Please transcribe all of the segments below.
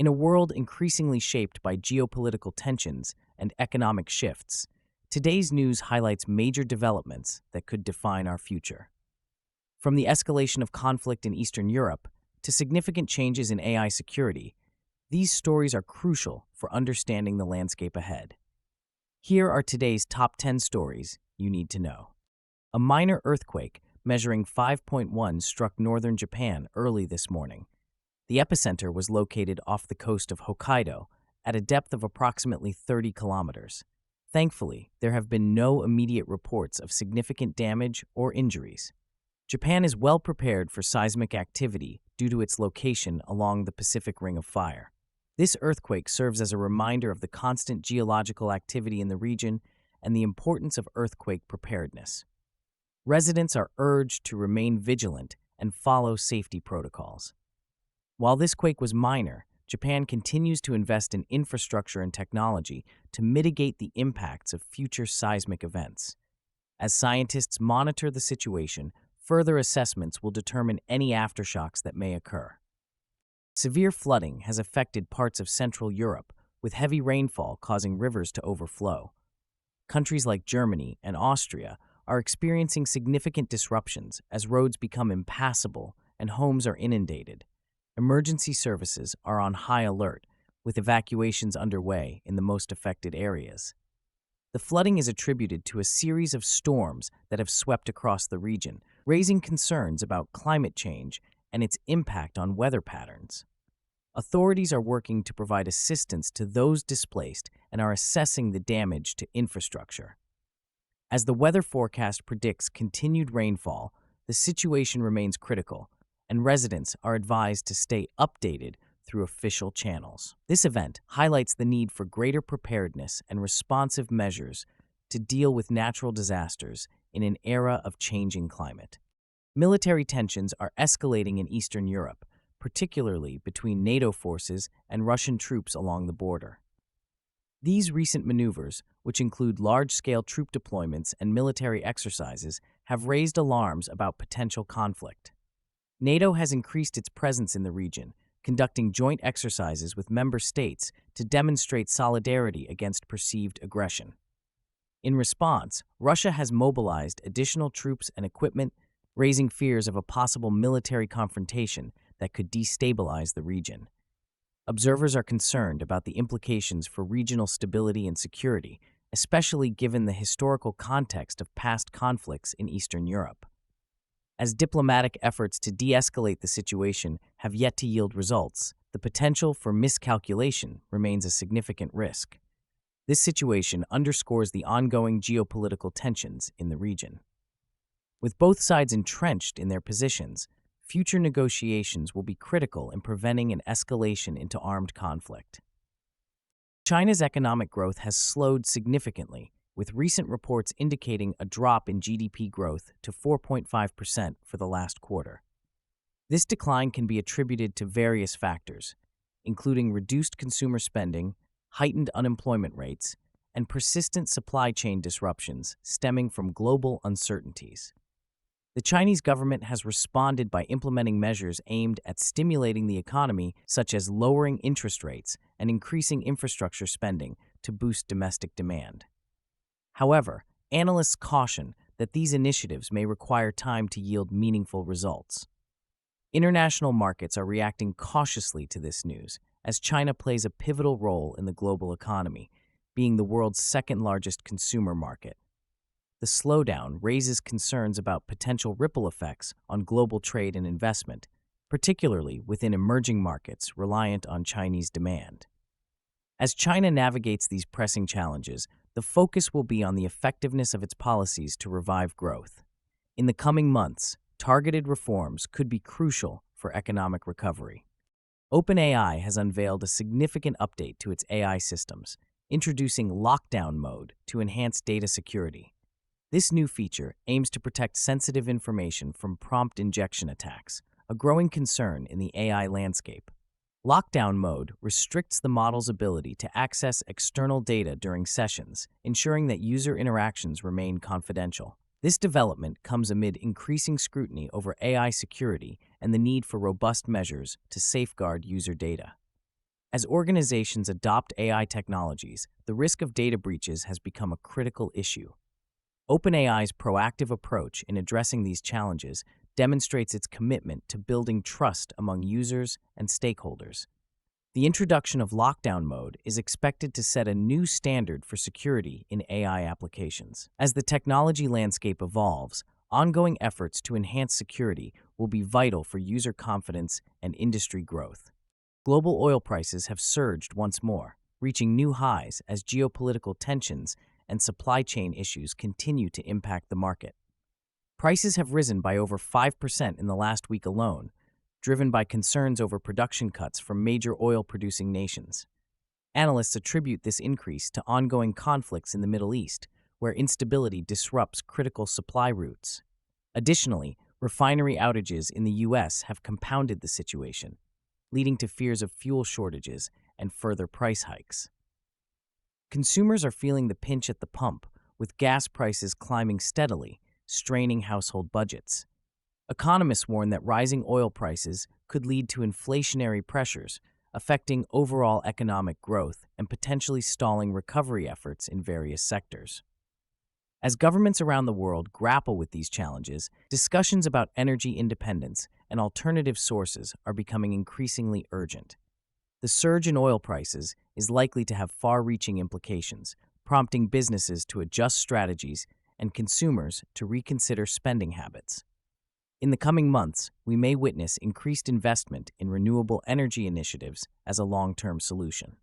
In a world increasingly shaped by geopolitical tensions and economic shifts, today's news highlights major developments that could define our future. From the escalation of conflict in Eastern Europe to significant changes in AI security, these stories are crucial for understanding the landscape ahead. Here are today's top 10 stories you need to know. A minor earthquake measuring 5.1 struck northern Japan early this morning. The epicenter was located off the coast of Hokkaido at a depth of approximately 30 kilometers. Thankfully, there have been no immediate reports of significant damage or injuries. Japan is well prepared for seismic activity due to its location along the Pacific Ring of Fire. This earthquake serves as a reminder of the constant geological activity in the region and the importance of earthquake preparedness. Residents are urged to remain vigilant and follow safety protocols. While this quake was minor, Japan continues to invest in infrastructure and technology to mitigate the impacts of future seismic events. As scientists monitor the situation, further assessments will determine any aftershocks that may occur. Severe flooding has affected parts of Central Europe, with heavy rainfall causing rivers to overflow. Countries like Germany and Austria are experiencing significant disruptions as roads become impassable and homes are inundated. Emergency services are on high alert, with evacuations underway in the most affected areas. The flooding is attributed to a series of storms that have swept across the region, raising concerns about climate change and its impact on weather patterns. Authorities are working to provide assistance to those displaced and are assessing the damage to infrastructure. As the weather forecast predicts continued rainfall, the situation remains critical, and residents are advised to stay updated through official channels. This event highlights the need for greater preparedness and responsive measures to deal with natural disasters in an era of changing climate. Military tensions are escalating in Eastern Europe, particularly between NATO forces and Russian troops along the border. These recent maneuvers, which include large-scale troop deployments and military exercises, have raised alarms about potential conflict. NATO has increased its presence in the region, conducting joint exercises with member states to demonstrate solidarity against perceived aggression. In response, Russia has mobilized additional troops and equipment, raising fears of a possible military confrontation that could destabilize the region. Observers are concerned about the implications for regional stability and security, especially given the historical context of past conflicts in Eastern Europe. As diplomatic efforts to de-escalate the situation have yet to yield results, the potential for miscalculation remains a significant risk. This situation underscores the ongoing geopolitical tensions in the region. With both sides entrenched in their positions, future negotiations will be critical in preventing an escalation into armed conflict. China's economic growth has slowed significantly, with recent reports indicating a drop in GDP growth to 4.5% for the last quarter. This decline can be attributed to various factors, including reduced consumer spending, heightened unemployment rates, and persistent supply chain disruptions stemming from global uncertainties. The Chinese government has responded by implementing measures aimed at stimulating the economy, such as lowering interest rates and increasing infrastructure spending to boost domestic demand. However, analysts caution that these initiatives may require time to yield meaningful results. International markets are reacting cautiously to this news, as China plays a pivotal role in the global economy, being the world's second-largest consumer market. The slowdown raises concerns about potential ripple effects on global trade and investment, particularly within emerging markets reliant on Chinese demand. As China navigates these pressing challenges, the focus will be on the effectiveness of its policies to revive growth. In the coming months, targeted reforms could be crucial for economic recovery. OpenAI has unveiled a significant update to its AI systems, introducing lockdown mode to enhance data security. This new feature aims to protect sensitive information from prompt injection attacks, a growing concern in the AI landscape. Lockdown mode restricts the model's ability to access external data during sessions, ensuring that user interactions remain confidential. This development comes amid increasing scrutiny over AI security and the need for robust measures to safeguard user data. As organizations adopt AI technologies, the risk of data breaches has become a critical issue. OpenAI's proactive approach in addressing these challenges demonstrates its commitment to building trust among users and stakeholders. The introduction of lockdown mode is expected to set a new standard for security in AI applications. As the technology landscape evolves, ongoing efforts to enhance security will be vital for user confidence and industry growth. Global oil prices have surged once more, reaching new highs as geopolitical tensions and supply chain issues continue to impact the market. Prices have risen by over 5% in the last week alone, driven by concerns over production cuts from major oil-producing nations. Analysts attribute this increase to ongoing conflicts in the Middle East, where instability disrupts critical supply routes. Additionally, refinery outages in the U.S. have compounded the situation, leading to fears of fuel shortages and further price hikes. Consumers are feeling the pinch at the pump, with gas prices climbing steadily, straining household budgets. Economists warn that rising oil prices could lead to inflationary pressures, affecting overall economic growth and potentially stalling recovery efforts in various sectors. As governments around the world grapple with these challenges, discussions about energy independence and alternative sources are becoming increasingly urgent. The surge in oil prices is likely to have far-reaching implications, prompting businesses to adjust strategies and consumers to reconsider spending habits. In the coming months, we may witness increased investment in renewable energy initiatives as a long-term solution.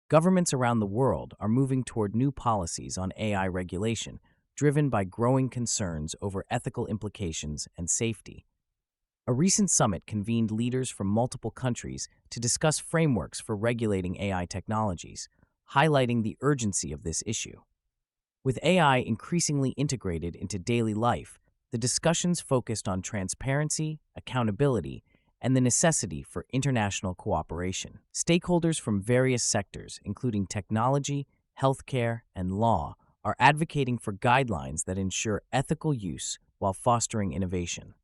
Governments around the world are moving toward new policies on AI regulation, driven by growing concerns over ethical implications and safety. A recent summit convened leaders from multiple countries to discuss frameworks for regulating AI technologies, highlighting the urgency of this issue. With AI increasingly integrated into daily life, the discussions focused on transparency, accountability, and the necessity for international cooperation. Stakeholders from various sectors, including technology, healthcare, and law, are advocating for guidelines that ensure ethical use while fostering innovation.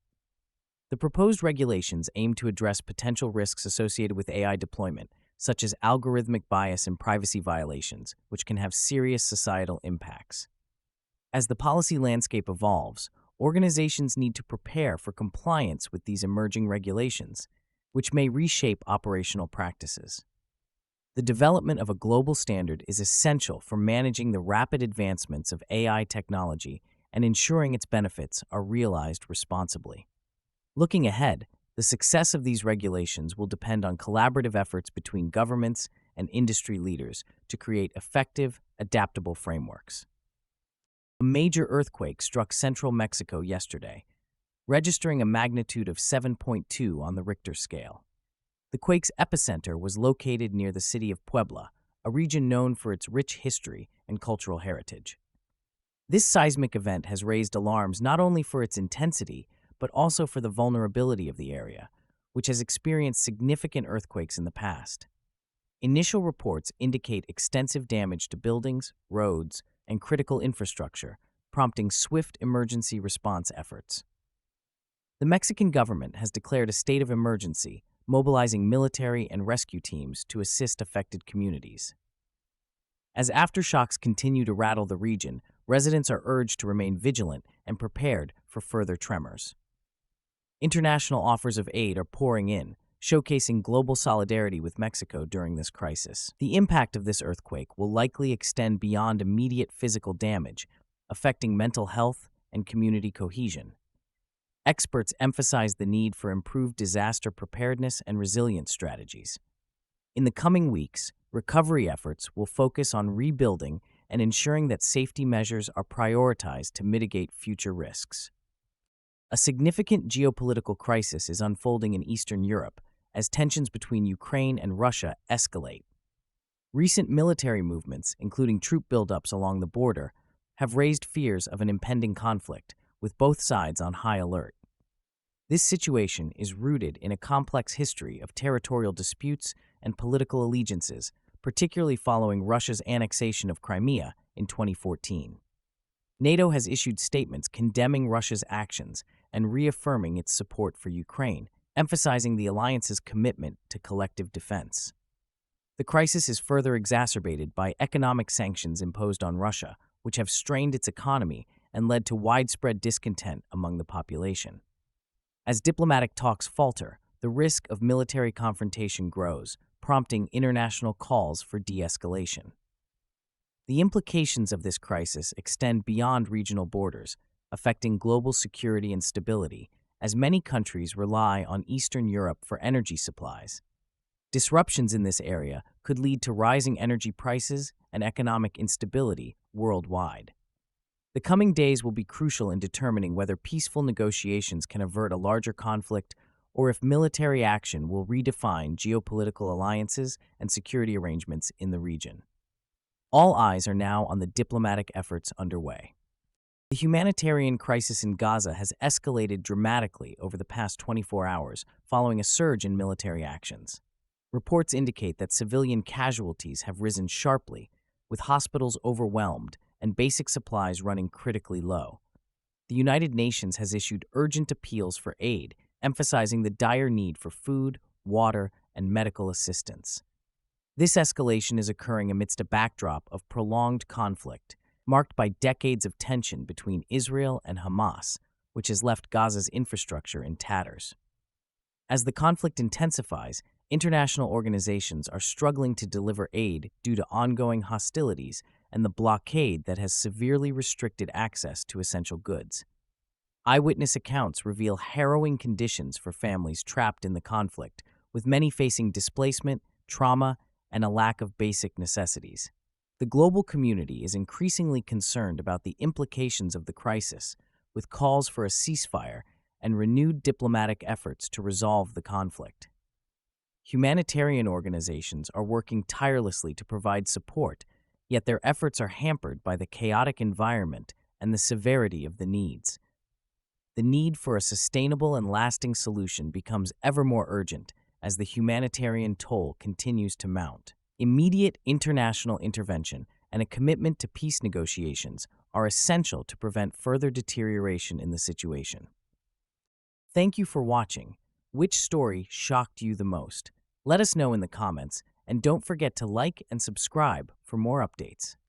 The proposed regulations aim to address potential risks associated with AI deployment, such as algorithmic bias and privacy violations, which can have serious societal impacts. As the policy landscape evolves, organizations need to prepare for compliance with these emerging regulations, which may reshape operational practices. The development of a global standard is essential for managing the rapid advancements of AI technology and ensuring its benefits are realized responsibly. Looking ahead, the success of these regulations will depend on collaborative efforts between governments and industry leaders to create effective, adaptable frameworks. A major earthquake struck central Mexico yesterday, registering a magnitude of 7.2 on the Richter scale. The quake's epicenter was located near the city of Puebla, a region known for its rich history and cultural heritage. This seismic event has raised alarms not only for its intensity, but also for the vulnerability of the area, which has experienced significant earthquakes in the past. Initial reports indicate extensive damage to buildings, roads, and critical infrastructure, prompting swift emergency response efforts. The Mexican government has declared a state of emergency, mobilizing military and rescue teams to assist affected communities. As aftershocks continue to rattle the region, residents are urged to remain vigilant and prepared for further tremors. International offers of aid are pouring in, showcasing global solidarity with Mexico during this crisis. The impact of this earthquake will likely extend beyond immediate physical damage, affecting mental health and community cohesion. Experts emphasize the need for improved disaster preparedness and resilience strategies. In the coming weeks, recovery efforts will focus on rebuilding and ensuring that safety measures are prioritized to mitigate future risks. A significant geopolitical crisis is unfolding in Eastern Europe as tensions between Ukraine and Russia escalate. Recent military movements, including troop buildups along the border, have raised fears of an impending conflict, with both sides on high alert. This situation is rooted in a complex history of territorial disputes and political allegiances, particularly following Russia's annexation of Crimea in 2014. NATO has issued statements condemning Russia's actions and reaffirming its support for Ukraine, emphasizing the alliance's commitment to collective defense. The crisis is further exacerbated by economic sanctions imposed on Russia, which have strained its economy and led to widespread discontent among the population. As diplomatic talks falter, the risk of military confrontation grows, prompting international calls for de-escalation. The implications of this crisis extend beyond regional borders, affecting global security and stability, as many countries rely on Eastern Europe for energy supplies. Disruptions in this area could lead to rising energy prices and economic instability worldwide. The coming days will be crucial in determining whether peaceful negotiations can avert a larger conflict or if military action will redefine geopolitical alliances and security arrangements in the region. All eyes are now on the diplomatic efforts underway. The humanitarian crisis in Gaza has escalated dramatically over the past 24 hours following a surge in military actions. Reports indicate that civilian casualties have risen sharply, with hospitals overwhelmed and basic supplies running critically low. The United Nations has issued urgent appeals for aid, emphasizing the dire need for food, water, and medical assistance. This escalation is occurring amidst a backdrop of prolonged conflict, marked by decades of tension between Israel and Hamas, which has left Gaza's infrastructure in tatters. As the conflict intensifies, international organizations are struggling to deliver aid due to ongoing hostilities and the blockade that has severely restricted access to essential goods. Eyewitness accounts reveal harrowing conditions for families trapped in the conflict, with many facing displacement, trauma, and a lack of basic necessities. The global community is increasingly concerned about the implications of the crisis, with calls for a ceasefire and renewed diplomatic efforts to resolve the conflict. Humanitarian organizations are working tirelessly to provide support, yet their efforts are hampered by the chaotic environment and the severity of the needs. The need for a sustainable and lasting solution becomes ever more urgent as the humanitarian toll continues to mount. Immediate international intervention and a commitment to peace negotiations are essential to prevent further deterioration in the situation. Thank you for watching. Which story shocked you the most? Let us know in the comments, and don't forget to like and subscribe for more updates.